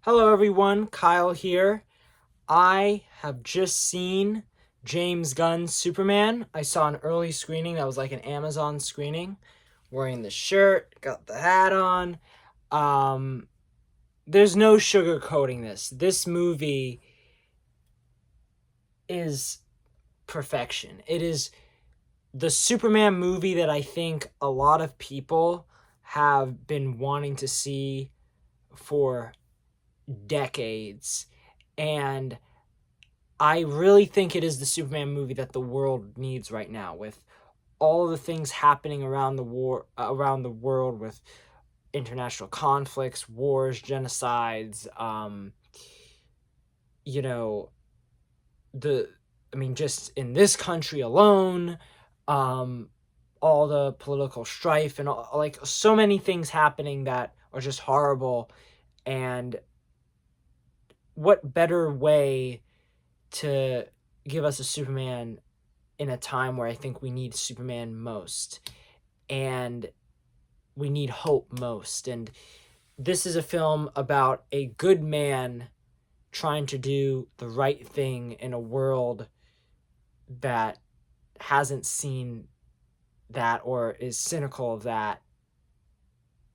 Hello everyone, Kyle here. I have just seen James Gunn's Superman. I saw an early screening that was like an Amazon screening. Wearing the shirt, got the hat on. Um, there's no sugarcoating this. This movie is perfection. It is the Superman movie that I think a lot of people have been wanting to see for decades. And I really think it is the Superman movie that the world needs right now, with all the things happening around the world, with international conflicts, wars, genocides. You know, the just in this country alone, um, all the political strife and like so many things happening that are just horrible. And what better way to give us a Superman in a time where I think we need Superman most and we need hope most. And this is a film about a good man trying to do the right thing in a world that hasn't seen that or is cynical of that.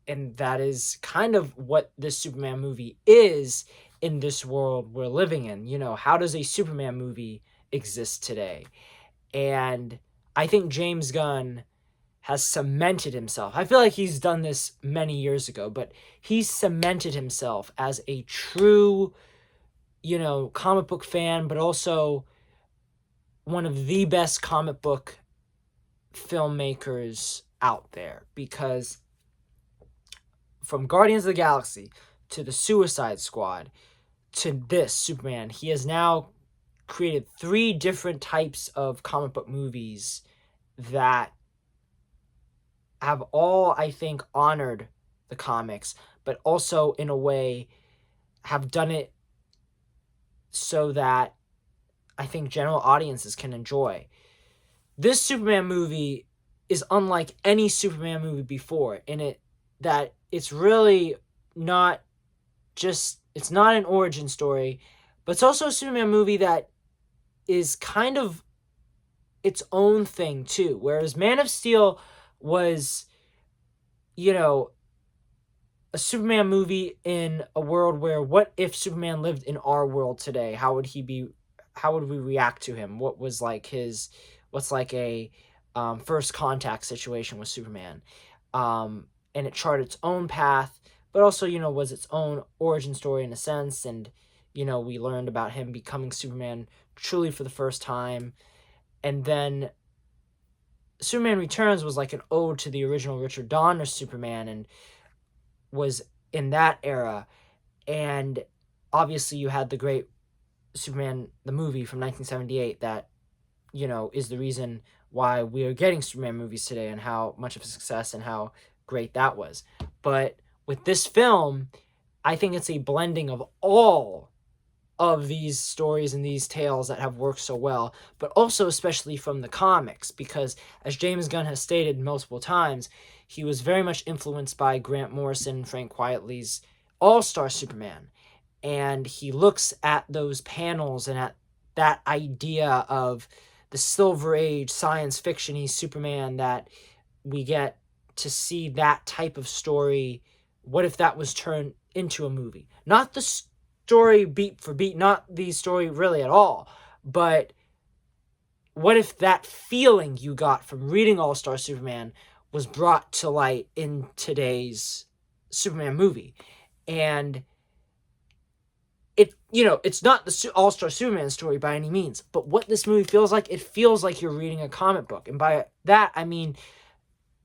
And that is kind of what this Superman movie is in this world we're living in. How does a Superman movie exist today? And I think James Gunn has cemented himself. I feel like he's done this many years ago, but he's cemented himself as a true, comic book fan, but also one of the best comic book filmmakers out there. Because from Guardians of the Galaxy to the Suicide Squad to this Superman, he has now created 3 different types of comic book movies that have all, I think, honored the comics, but also in a way have done it so that I think general audiences can enjoy. This Superman movie is unlike any Superman movie before in it that it's really not it's not an origin story, but it's also a Superman movie that is kind of its own thing too. Whereas Man of Steel was, a Superman movie in a world where, what if Superman lived in our world today? How would he be? How would we react to him? What's like a first contact situation with Superman? And it charted its own path, but also, was its own origin story in a sense. And, we learned about him becoming Superman truly for the first time. And then Superman Returns was like an ode to the original Richard Donner Superman and was in that era. And obviously you had the great Superman, the movie from 1978 that, is the reason why we are getting Superman movies today and how much of a success and how great that was. But with this film, I think it's a blending of all of these stories and these tales that have worked so well, but also especially from the comics, because as James Gunn has stated multiple times, he was very much influenced by Grant Morrison and Frank Quitely's All-Star Superman. And he looks at those panels and at that idea of the Silver Age science fiction-y Superman that we get to see that type of story. What if that was turned into a movie? Not the story beat for beat, not the story really at all, but what if that feeling you got from reading All-Star Superman was brought to light in today's Superman movie? And it's not the All-Star Superman story by any means, but what this movie feels like, it feels like you're reading a comic book. And by that, I mean,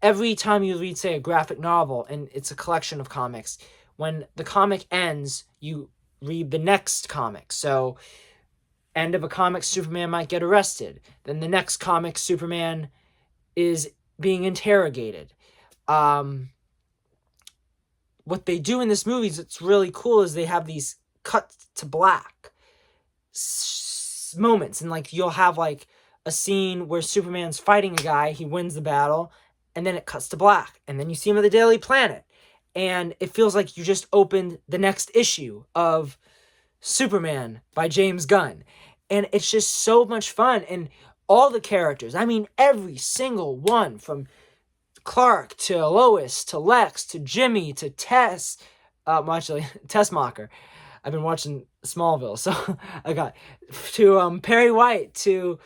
every time you read, say, a graphic novel, and it's a collection of comics, when the comic ends, you read the next comic. So, end of a comic, Superman might get arrested. Then the next comic, Superman is being interrogated. What they do in this movie is it's really cool is they have these cut to black moments, and like you'll have like a scene where Superman's fighting a guy, he wins the battle, and then it cuts to black, and then you see him at the Daily Planet, and it feels like you just opened the next issue of Superman by James Gunn. And it's just so much fun. And all the characters, I mean, every single one, from Clark to Lois to Lex to Jimmy to Tess, actually, Tessmacher. I've been watching Smallville, so I got to Perry White to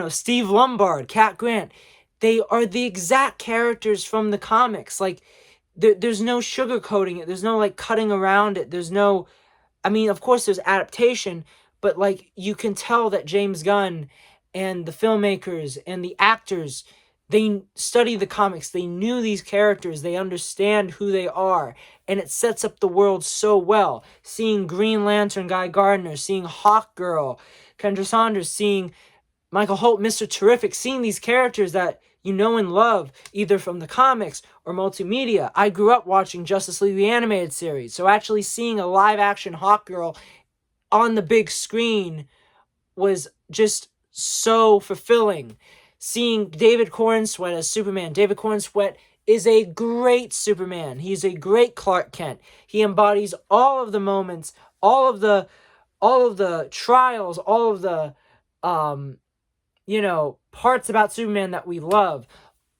Steve Lombard, Cat Grant. They are the exact characters from the comics. Like, there's no sugarcoating it. There's no, like, cutting around it. There's no... I mean, of course, there's adaptation, but, like, you can tell that James Gunn and the filmmakers and the actors, they study the comics. They knew these characters. They understand who they are. And it sets up the world so well. Seeing Green Lantern Guy Gardner, seeing Hawkgirl, Kendra Saunders, seeing Michael Holt, Mr. Terrific, seeing these characters that you know and love, either from the comics or multimedia. I grew up watching Justice League the Animated Series, so actually seeing a live-action Hawkgirl on the big screen was just so fulfilling. Seeing David Corenswet as Superman. David Corenswet is a great Superman. He's a great Clark Kent. He embodies all of the moments, all of the trials, all of the parts about Superman that we love.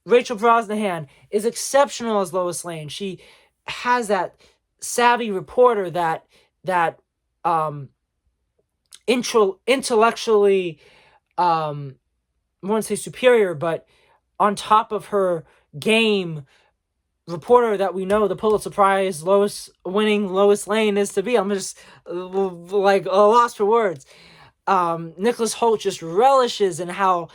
Rachel Brosnahan is exceptional as Lois Lane. She has that savvy reporter that intellectually, I wouldn't say superior, but on top of her game reporter that we know the Pulitzer Prize winning Lois Lane is to be. I'm just like a loss for words. Nicholas Hoult just relishes in how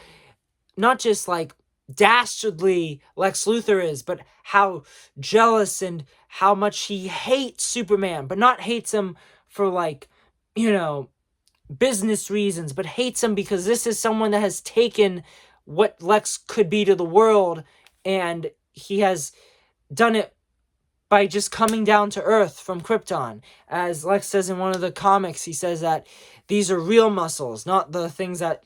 not just like dastardly Lex Luthor is, but how jealous and how much he hates Superman, but not hates him for like, business reasons, but hates him because this is someone that has taken what Lex could be to the world, and he has done it by just coming down to Earth from Krypton. As Lex says in one of the comics, he says that these are real muscles, not the things that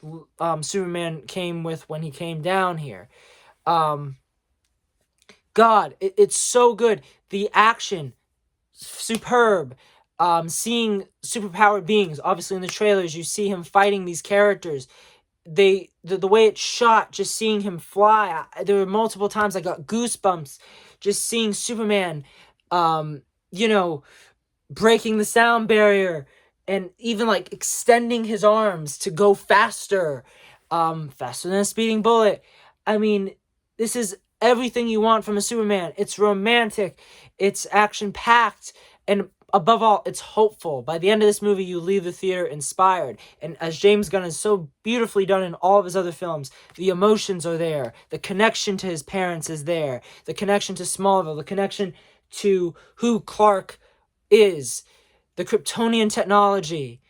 Superman came with when he came down here. It's so good. The action, superb. Seeing superpowered beings, obviously in the trailers, you see him fighting these characters. The way it's shot, just seeing him fly. There were multiple times I got goosebumps just seeing Superman, breaking the sound barrier and even like extending his arms to go faster, faster than a speeding bullet. I mean, this is everything you want from a Superman. It's romantic, it's action-packed, and above all, it's hopeful. By the end of this movie, you leave the theater inspired. And as James Gunn has so beautifully done in all of his other films, the emotions are there. The connection to his parents is there. The connection to Smallville. The connection to who Clark is. The Kryptonian technology.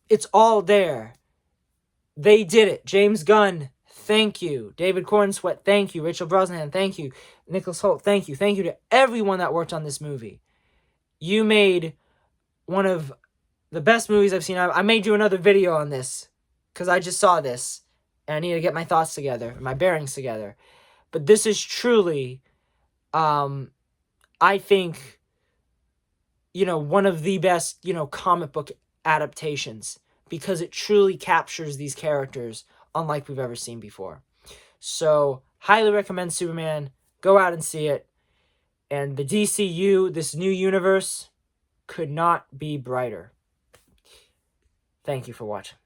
It's all there. They did it. James Gunn, thank you. David Corenswet, thank you. Rachel Brosnahan, thank you. Nicholas Hoult, thank you. Thank you to everyone that worked on this movie. You made one of the best movies I've seen. I may do another video on this because I just saw this and I need to get my thoughts together, my bearings together. But this is truly, I think, one of the best, comic book adaptations because it truly captures these characters unlike we've ever seen before. So, highly recommend Superman. Go out and see it. And the DCU, this new universe, could not be brighter. Thank you for watching.